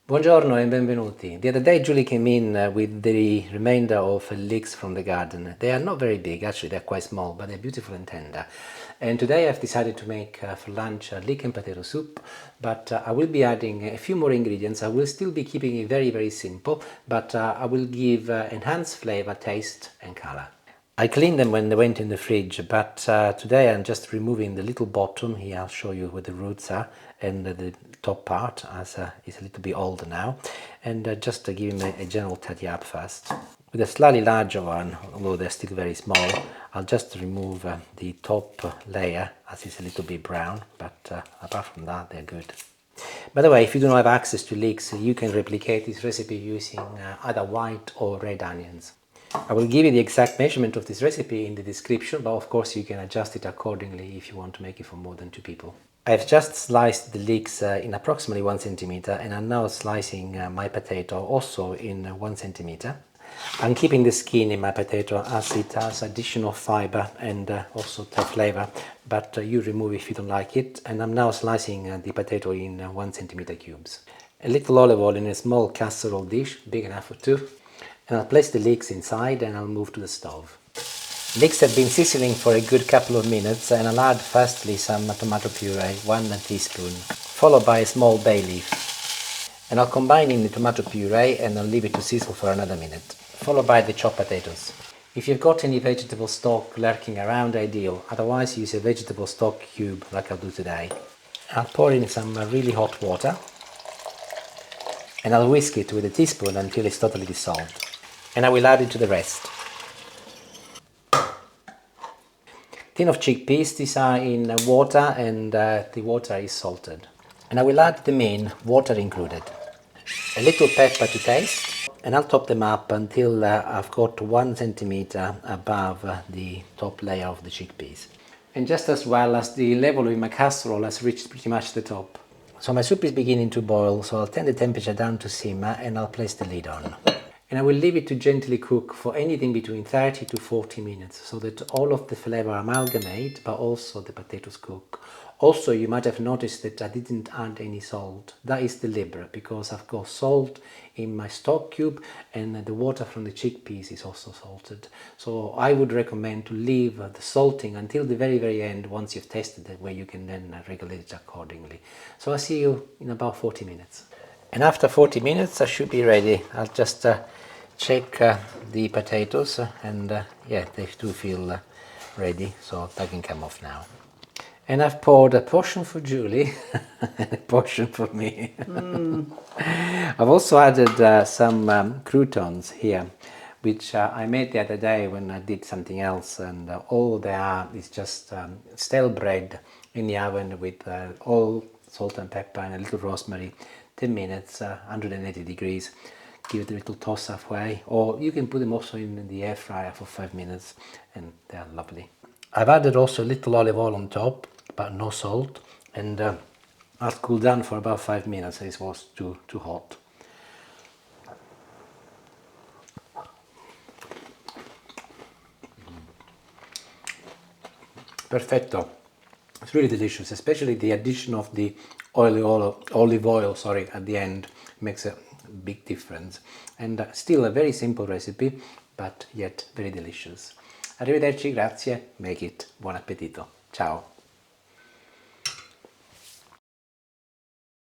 Buongiorno and benvenuti. The other day Julie came in with the remainder of leeks from the garden. They are not very big, actually they're quite small, but they're beautiful and tender. And today I've decided to make for lunch leek and potato soup, but I will be adding a few more ingredients. I will still be keeping it very simple, but I will give enhanced flavor, taste and color. I cleaned them when they went in the fridge, but today I'm just removing the little bottom. Here I'll show you where the roots are, and the top part as it's a little bit older now, and just to give them a general tidy up first. With a slightly larger one, although they're still very small, I'll just remove the top layer as it's a little bit brown, but apart from that they're good. By the way, if you do not have access to leeks, you can replicate this recipe using either white or red onions. I will give you the exact measurement of this recipe in the description, but of course you can adjust it accordingly if you want to make it for more than 2 people. I've just sliced the leeks in approximately 1 centimeter, and I'm now slicing my potato also in 1 centimeter. I'm keeping the skin in my potato as it has additional fiber and also tough flavor, but you remove if you don't like it. And I'm now slicing the potato in 1 centimeter cubes. A little olive oil in a small casserole dish, big enough for 2. And I'll place the leeks inside and I'll move to the stove. Leeks have been sizzling for a good couple of minutes, and I'll add firstly some tomato puree, 1 teaspoon, followed by a small bay leaf. And I'll combine in the tomato puree and I'll leave it to sizzle for another minute, followed by the chopped potatoes. If you've got any vegetable stock lurking around, ideal, otherwise use a vegetable stock cube like I'll do today. I'll pour in some really hot water and I'll whisk it with a teaspoon until it's totally dissolved. And I will add it to the rest. Tin of chickpeas, these are in water, and the water is salted. And I will add them in, water included. A little pepper to taste, and I'll top them up until I've got 1 centimeter above the top layer of the chickpeas. And just as well as the level of my casserole has reached pretty much the top. So my soup is beginning to boil, so I'll turn the temperature down to simmer and I'll place the lid on. And I will leave it to gently cook for anything between 30 to 40 minutes so that all of the flavor amalgamate, but also the potatoes cook. Also, you might have noticed that I didn't add any salt. That is deliberate because I've got salt in my stock cube, and the water from the chickpeas is also salted. So I would recommend to leave the salting until the very end once you've tested it, where you can then regulate it accordingly. So I'll see you in about 40 minutes. And after 40 minutes I should be ready. I'll just check the potatoes and yeah, they do feel ready, so they can come off now. And I've poured a portion for Julie and a portion for me. I've also added some croutons here, which I made the other day when I did something else, and all they are is just stale bread in the oven with all salt and pepper and a little rosemary. 10 minutes, 180 degrees. Give it a little toss halfway, or you can put them also in the air fryer for 5 minutes, and they're lovely. I've added also a little olive oil on top, but no salt, and I'll cool down for about 5 minutes. It was too hot. Perfetto. It's really delicious, especially the addition of the olive oil at the end makes a big difference. And still a very simple recipe, but yet very delicious. Arrivederci, grazie, make it, buon appetito. Ciao.